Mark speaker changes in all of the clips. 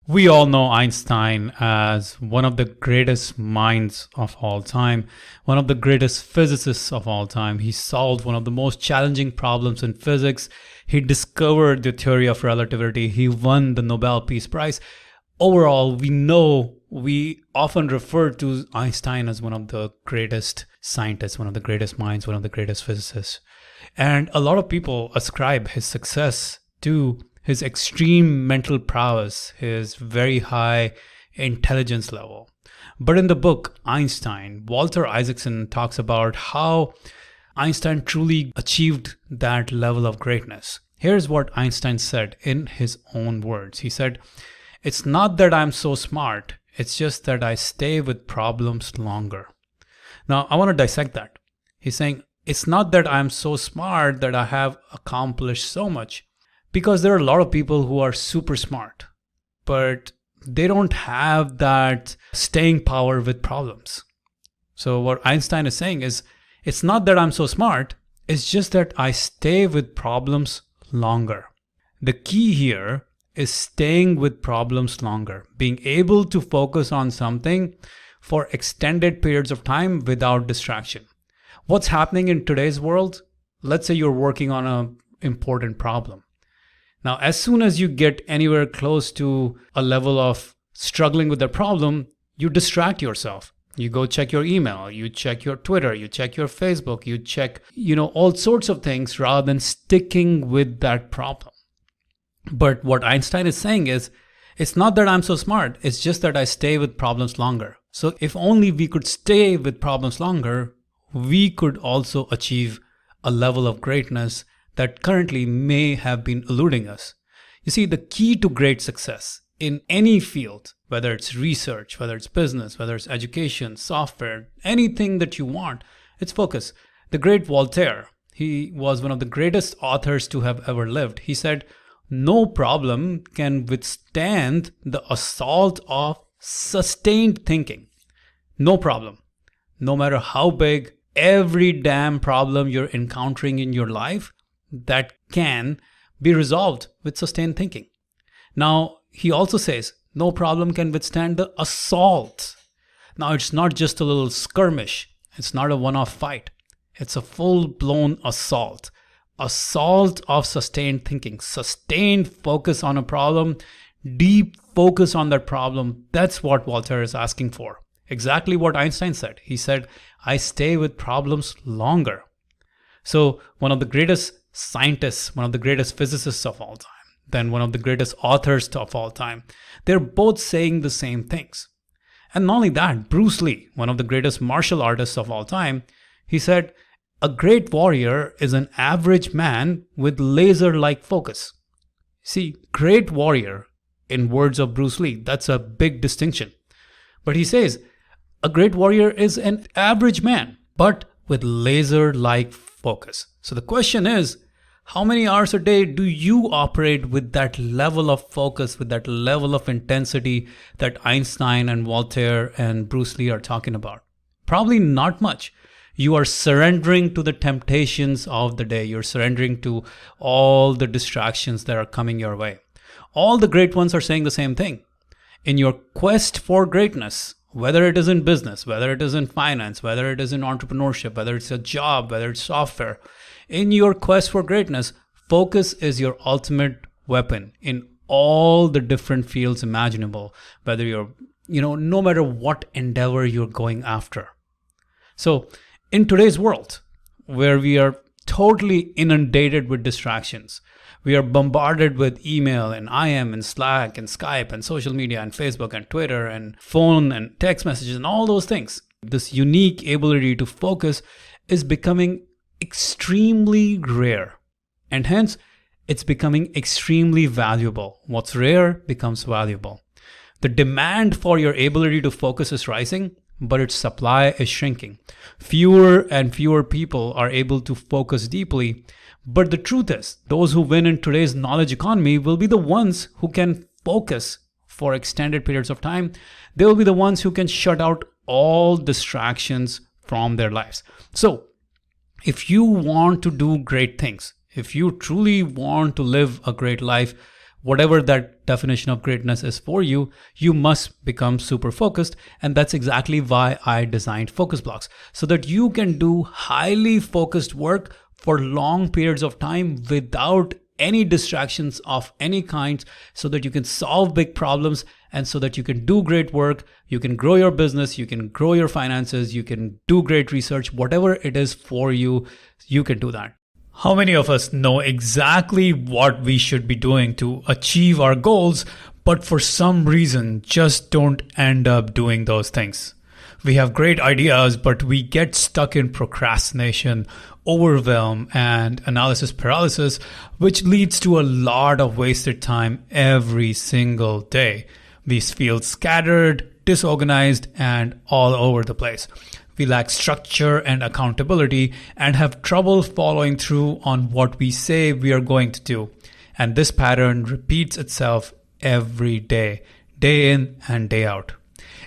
Speaker 1: We all know Einstein as one of the greatest minds of all time, one of the greatest physicists of all time. He solved one of the most challenging problems in physics. He discovered the theory of relativity. He won the Nobel Peace Prize. Overall, we often refer to Einstein as one of the greatest scientists, one of the greatest minds, one of the greatest physicists. And a lot of people ascribe his success to his extreme mental prowess, his very high intelligence level. But in the book Einstein, Walter Isaacson talks about how Einstein truly achieved that level of greatness. Here's what Einstein said in his own words. He said, "It's not that I'm so smart, it's just that I stay with problems longer." Now, I want to dissect that. He's saying, it's not that I'm so smart that I have accomplished so much. Because there are a lot of people who are super smart, but they don't have that staying power with problems. So what Einstein is saying is, it's not that I'm so smart, it's just that I stay with problems longer. The key here is staying with problems longer, being able to focus on something for extended periods of time without distraction. What's happening in today's world? Let's say you're working on an important problem. Now, as soon as you get anywhere close to a level of struggling with the problem, you distract yourself. You go check your email, you check your Twitter, you check your Facebook, you check, all sorts of things rather than sticking with that problem. But what Einstein is saying is, it's not that I'm so smart, it's just that I stay with problems longer. So if only we could stay with problems longer, we could also achieve a level of greatness that currently may have been eluding us. You see, the key to great success in any field, whether it's research, whether it's business, whether it's education, software, anything that you want, it's focus. The great Voltaire, he was one of the greatest authors to have ever lived. He said, "No problem can withstand the assault of sustained thinking." No problem. No matter how big, every damn problem you're encountering in your life, that can be resolved with sustained thinking. Now, he also says, no problem can withstand the assault. Now, it's not just a little skirmish. It's not a one-off fight. It's a full-blown assault. Assault of sustained thinking, sustained focus on a problem, deep focus on that problem. That's what Voltaire is asking for. Exactly what Einstein said. He said, I stay with problems longer. So one of the greatest scientists, one of the greatest physicists of all time, then one of the greatest authors of all time, they're both saying the same things. And not only that, Bruce Lee, one of the greatest martial artists of all time, he said, a great warrior is an average man with laser-like focus. See, great warrior, in words of Bruce Lee, that's a big distinction. But he says, a great warrior is an average man, but with laser-like focus. So the question is, how many hours a day do you operate with that level of focus, with that level of intensity that Einstein and Voltaire and Bruce Lee are talking about? Probably not much. You are surrendering to the temptations of the day. You're surrendering to all the distractions that are coming your way. All the great ones are saying the same thing. In your quest for greatness, whether it is in business, whether it is in finance, whether it is in entrepreneurship, whether it's a job, whether it's software, in your quest for greatness, focus is your ultimate weapon in all the different fields imaginable, whether you're, no matter what endeavor you're going after. So in today's world, where we are totally inundated with distractions, we are bombarded with email and IM and Slack and Skype and social media and Facebook and Twitter and phone and text messages and all those things. This unique ability to focus is becoming extremely rare, and hence it's becoming extremely valuable. What's rare becomes valuable. The demand for your ability to focus is rising, but its supply is shrinking. Fewer and fewer people are able to focus deeply. But the truth is, those who win in today's knowledge economy will be the ones who can focus for extended periods of time. They will be the ones who can shut out all distractions from their lives. So, if you want to do great things, if you truly want to live a great life, whatever that definition of greatness is for you, you must become super focused. And that's exactly why I designed focus blocks, so that you can do highly focused work for long periods of time without any distractions of any kind, so that you can solve big problems and so that you can do great work, you can grow your business, you can grow your finances, you can do great research, whatever it is for you, you can do that. How many of us know exactly what we should be doing to achieve our goals, but for some reason just don't end up doing those things? We have great ideas, but we get stuck in procrastination, overwhelm, and analysis paralysis, which leads to a lot of wasted time every single day. We feel scattered, disorganized, and all over the place. We lack structure and accountability and have trouble following through on what we say we are going to do. And this pattern repeats itself every day, day in and day out.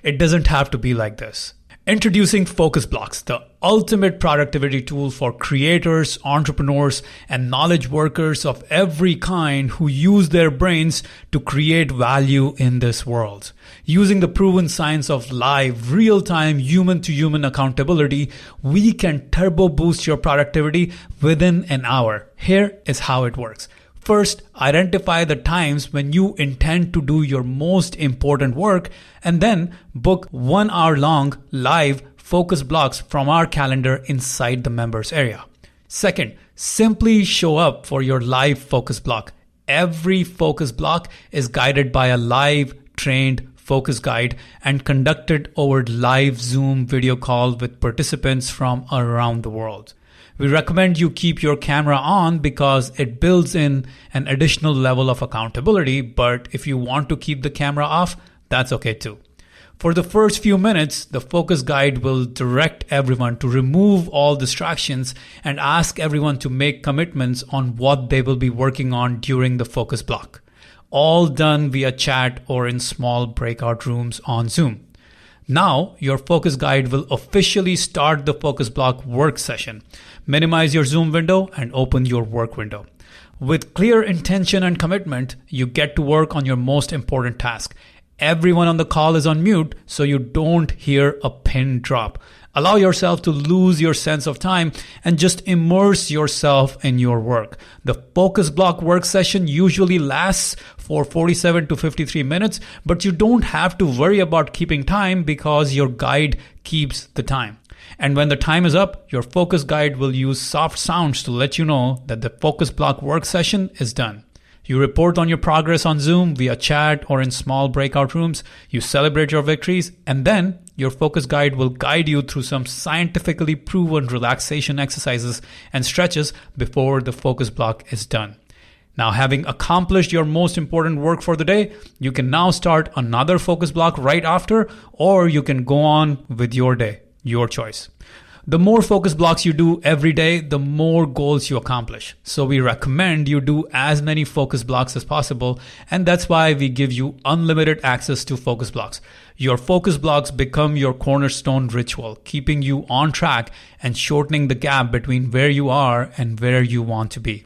Speaker 1: It doesn't have to be like this. Introducing focus blocks, the ultimate productivity tool for creators, entrepreneurs, and knowledge workers of every kind who use their brains to create value in this world. Using the proven science of live, real-time, human-to-human accountability, we can turbo boost your productivity within an hour. Here is how it works. First, identify the times when you intend to do your most important work, and then book 1 hour long live focus blocks from our calendar inside the members area. Second, simply show up for your live focus block. Every focus block is guided by a live trained focus guide and conducted over live Zoom video call with participants from around the world. We recommend you keep your camera on because it builds in an additional level of accountability, but if you want to keep the camera off, that's okay too. For the first few minutes, the focus guide will direct everyone to remove all distractions and ask everyone to make commitments on what they will be working on during the focus block. All done via chat or in small breakout rooms on Zoom. Now, your focus guide will officially start the focus block work session. Minimize your Zoom window and open your work window. With clear intention and commitment, you get to work on your most important task. Everyone on the call is on mute, so you don't hear a pin drop. Allow yourself to lose your sense of time and just immerse yourself in your work. The focus block work session usually lasts for 47 to 53 minutes, but you don't have to worry about keeping time because your guide keeps the time. And when the time is up, your focus guide will use soft sounds to let you know that the focus block work session is done. You report on your progress on Zoom via chat or in small breakout rooms. You celebrate your victories, and then your focus guide will guide you through some scientifically proven relaxation exercises and stretches before the focus block is done. Now, having accomplished your most important work for the day, you can now start another focus block right after, or you can go on with your day, your choice. The more focus blocks you do every day, the more goals you accomplish. So we recommend you do as many focus blocks as possible, and that's why we give you unlimited access to focus blocks. Your focus blocks become your cornerstone ritual, keeping you on track and shortening the gap between where you are and where you want to be.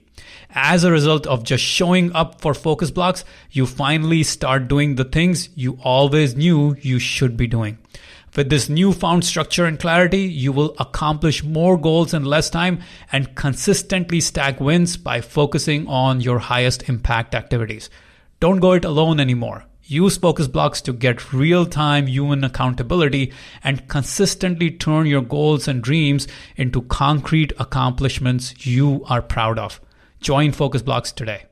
Speaker 1: As a result of just showing up for focus blocks, you finally start doing the things you always knew you should be doing. With this newfound structure and clarity, you will accomplish more goals in less time and consistently stack wins by focusing on your highest impact activities. Don't go it alone anymore. Use focus blocks to get real-time human accountability and consistently turn your goals and dreams into concrete accomplishments you are proud of. Join focus blocks today.